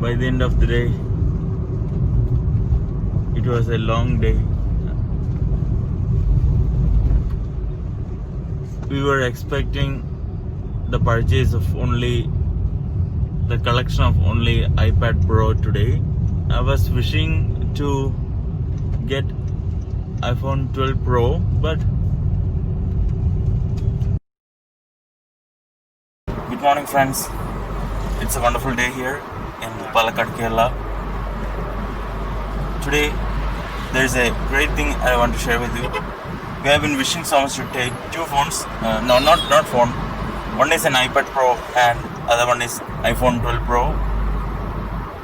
by the end of the day, it was a long day. We were expecting the purchase of only the collection of only iPad Pro today. I was wishing to get iPhone 12 Pro, but good morning, friends. It's a wonderful day here in Palakkad, Kerala. Today, there's a great thing I want to share with you. We have been wishing so much to take two phones. No, not phone. One is an iPad Pro and other one is iPhone 12 Pro.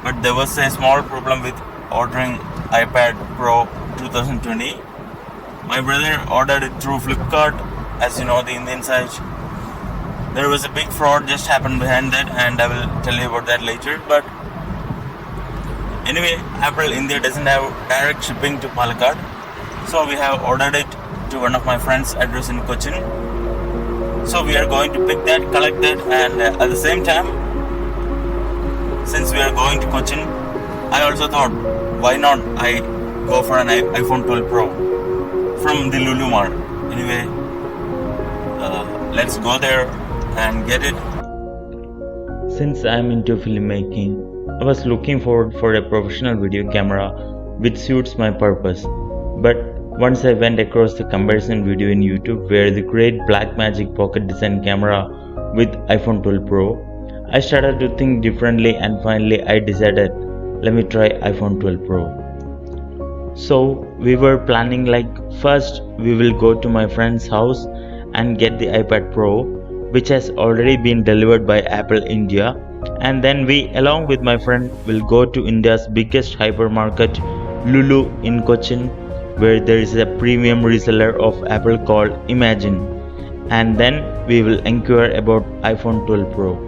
But there was a small problem with ordering iPad Pro 2020. My brother ordered it through Flipkart, as you know, the Indian site. There was a big fraud just happened behind that, and I will tell you about that later. But anyway, Apple India doesn't have direct shipping to Palakkad, so we have ordered it to one of my friends' address in Cochin. So we are going to pick that, collect that, and at the same time, since we are going to Cochin, I also thought, why not I go for an iPhone 12 Pro from the Lulu Mart. Anyway, let's go there and get it. Since I'm into filmmaking, I was looking forward for a professional video camera which suits my purpose. But once I went across the comparison video in YouTube where the great Blackmagic pocket design camera with iPhone 12 Pro, I started to think differently, and finally I decided, let me try iPhone 12 Pro. So we were planning like, first we will go to my friend's house and get the iPad Pro, which has already been delivered by Apple India, and then we, along with my friend, will go to India's biggest hypermarket, Lulu in Cochin, where there is a premium reseller of Apple called Imagine, and then we will inquire about iPhone 12 Pro.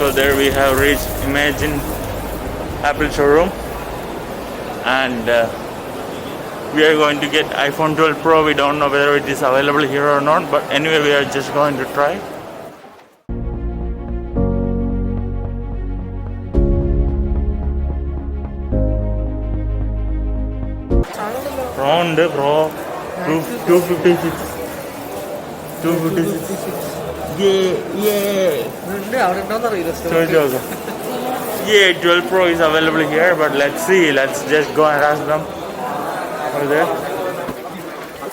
So there we have reached Imagine Apple showroom, and we are going to get iPhone 12 Pro. We don't know whether it is available here or not, but anyway we are just going to try. Pro 256. 256. Yeah. Yeah, 12 Pro is available here, but let's see. Let's just go and ask them. Over there.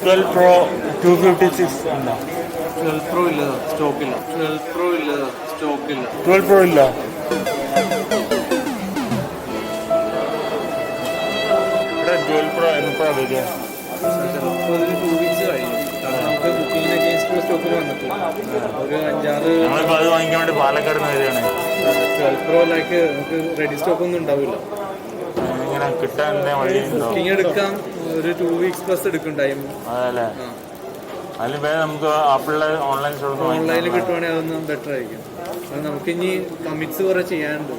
12 Pro 256. 12 Pro illa stock illa. 12 Pro illa stock illa. 12 Pro illa. What 12 Pro enuppa vega? 2 weeks കഴിഞ്ഞു. നമുക്ക് ബുക്കിംഗിന് against stock വന്നിട്ടില്ല. ഒരു 5-6 നമ്മളിപ്പോൾ അത് വാങ്ങിക്കാൻ വേണ്ടി പാലക്കാട് നിന്ന് വരികയാണ്. 12 Pro like നമുക്ക് റെഡി സ്റ്റോക്ക് ഒന്നും ഉണ്ടാവില്ല. ഇങ്ങനെ കിട്ടാൻ എന്താ വഴി? ബുക്കിംഗ് എടുക്കാം, ഒരു 2 weeks പ്ലസ് എടുക്കും ടൈം. അതല്ലേ, അതിൽ വേറെ നമുക്ക് ആപ്പിളിലെ ഓൺലൈനിൽ കിട്ടുവാണെങ്കിൽ അതൊന്നും ബെറ്റർ ആയിരിക്കും. അത് നമുക്ക് ഇനി കമ്മിറ്റ്സ് കുറെ ചെയ്യാനുണ്ട്,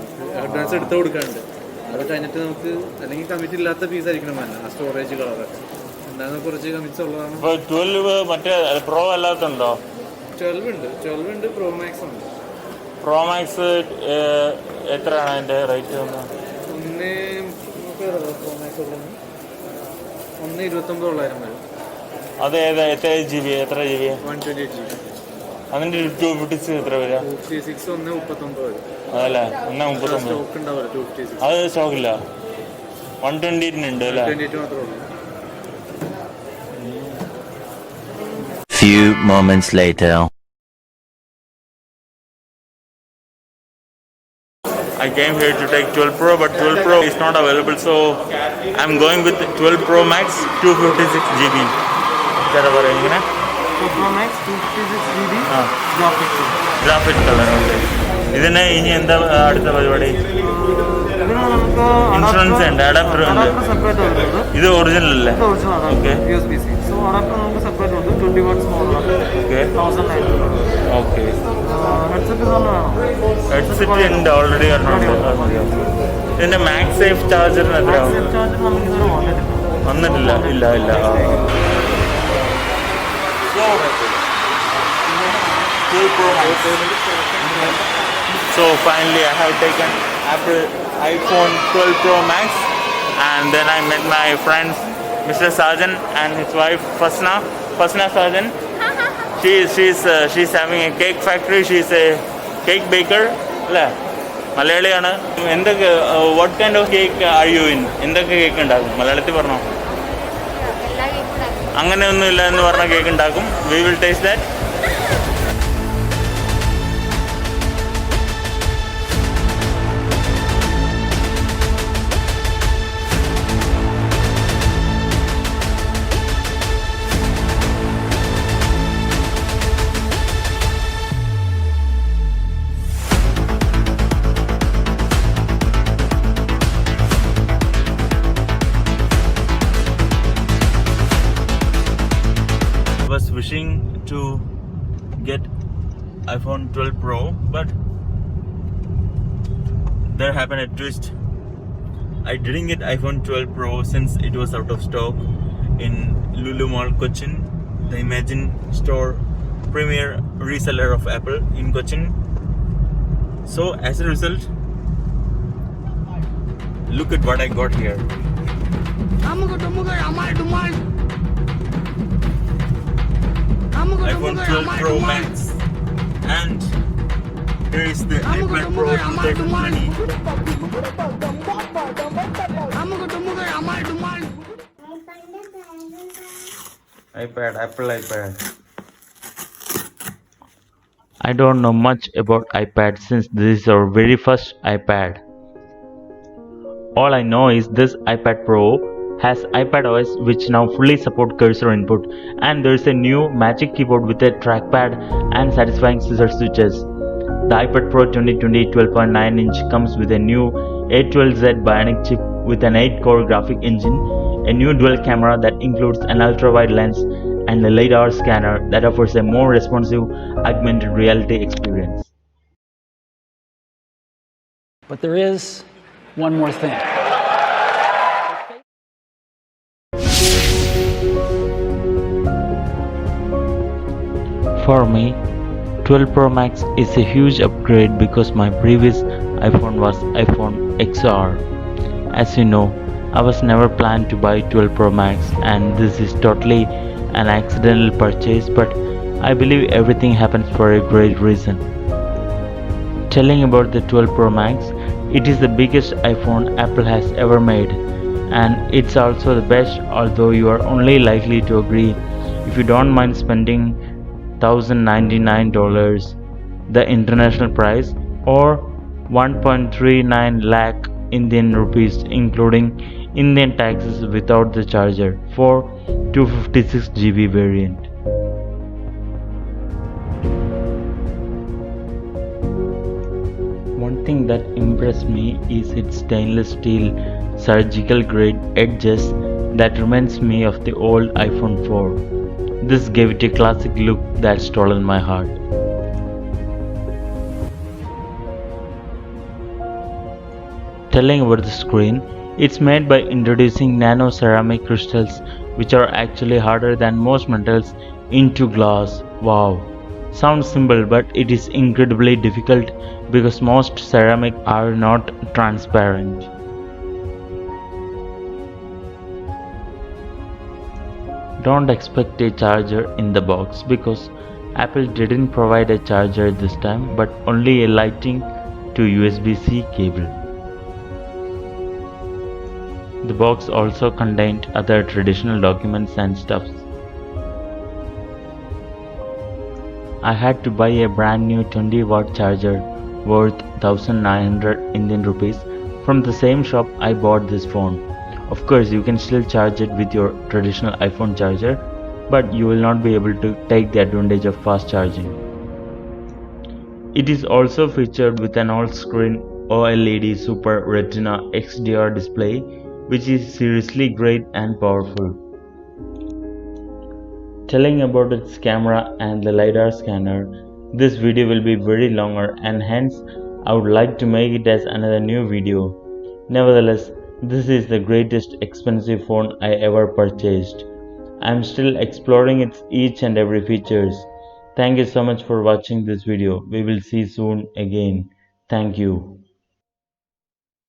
അഡ്വാൻസ് എടുത്ത് കൊടുക്കാനുണ്ട്. അത് കഴിഞ്ഞിട്ട് നമുക്ക് അല്ലെങ്കിൽ കമ്മിറ്റ് ഇല്ലാത്ത പീസ് ആയിരിക്കണം വേണ്ട, ആ സ്റ്റോറേജ് കളർ എന്താണ് കുറച്ച് കമ്മിറ്റ്സ് ഉള്ളതാണ്. 12 മറ്റേ പ്രോ അല്ലാത്തുണ്ടോ? 12 ഉണ്ട്, പ്രോ മാക്സ് ഉണ്ട്. പ്രോ മാക്സ് എത്രയാണ് അതിൻ്റെ റേറ്റ്? പ്രോ മാക്സ് ഉള്ളത് 1,29,900 വരും. അത് എത്ര ജി ബി? 128 GB. അതിൻ്റെ 256 എത്ര വരിക? 256 1,39 വരും. അതല്ലേ, 1,39. സ്റ്റോക്ക് ഉണ്ടാവില്ല 256. അത് സ്റ്റോക്കില്ല. 128 ഉണ്ട് അല്ലേ? 128 മാത്രമേ ഉള്ളൂ. Few moments later. I came here to take 12 Pro, but 12 Pro is not available, so I'm going with 12 Pro Max 256 GB. What are you saying? 12 Pro Max 256 GB graphic color. ഇതിന് ഇനി എന്താ അടുത്ത പരിപാടി? ഇൻഷുറൻസ് ഉണ്ട്, adapter ഉണ്ട്. ഇത് original അല്ലേ? Okay. USB-C. So adapter നമുക്ക് സെപ്പറേറ്റ് ഉണ്ട് 20 വാട്ട്സ് മോഡലാണ്. Okay. 1900. Okay. ഹെഡ്സെറ്റ് തന്നെ വേണം. ഹെഡ്സെറ്റ് ഉണ്ട് ഓൾറെഡി ഇതിന്റെ മാക്സ് സേഫ് ചാർജറിന് എത്രയാവും? സേഫ് ചാർജർ നമുക്ക് ഇതുവരെ വന്നിട്ടില്ല. ഇല്ല ഇല്ല. So finally I have taken Apple iPhone 12 Pro Max, and then I met my friends Mr. Sajan and his wife Fasna Sajan. She's having a cake factory. She's a cake baker. മലയാളിയാണ്. എന്തൊക്കെ what kind of cake are you in? എന്തൊക്കെ cake ഉണ്ടാക്കും? മലയാളത്തിൽ പറഞ്ഞോ. അങ്ങനെയൊന്നുമില്ല എന്ന് പറഞ്ഞ cake ഉണ്ടാക്കും. We will taste that. Was wishing to get iPhone 12 Pro, but there happened a twist. I didn't get iPhone 12 Pro since it was out of stock in Lulu Mall, Cochin, the Imagine store, premier reseller of Apple in Cochin. So as a result, look at what I got here. iPhone 12 Pro Max, and here is the iPad Pro 2020. Apple iPad. I don't know much about iPad since this is our very first iPad. All I know is this iPad Pro has iPadOS, which now fully support cursor input, and there is a new magic keyboard with a trackpad and satisfying scissor switches. The iPad Pro 2020 12.9-inch comes with a new A12Z Bionic chip with an 8-core graphic engine, a new dual camera that includes an ultra-wide lens, and a LiDAR scanner that offers a more responsive augmented reality experience. But there is one more thing. For me, 12 Pro Max is a huge upgrade because my previous iPhone was iPhone XR. As you know, I was never planned to buy 12 Pro Max, and this is totally an accidental purchase, but I believe everything happens for a great reason. Telling about the 12 Pro Max, it is the biggest iPhone Apple has ever made, and it's also the best, although you are only likely to agree if you don't mind spending $1,099, the international price, or 1.39 lakh Indian rupees including Indian taxes without the charger for 256GB variant. One thing that impressed me is its stainless steel surgical grade edges that reminds me of the old iPhone 4. This gave it a classic look that stolen my heart. Telling about the screen, it's made by introducing nano ceramic crystals which are actually harder than most metals into glass. Wow! Sounds simple, but it is incredibly difficult because most ceramic are not transparent. Don't expect a charger in the box because Apple didn't provide a charger this time, but only a Lightning to USB-C cable. The box also contained other traditional documents and stuffs. I had to buy a brand new 20-watt charger worth 1,900 Indian rupees from the same shop I bought this phone. Of course, you can still charge it with your traditional iPhone charger, but you will not be able to take the advantage of fast charging. It is also featured with an all-screen OLED Super Retina XDR display, which is seriously great and powerful. telling about its camera and the LiDAR scanner, this video will be very longer and hence I would like to make it as another new video. Nevertheless, this is the greatest expensive phone I ever purchased. I am still exploring its each and every features. Thank you so much for watching this video. We will see soon again. Thank you.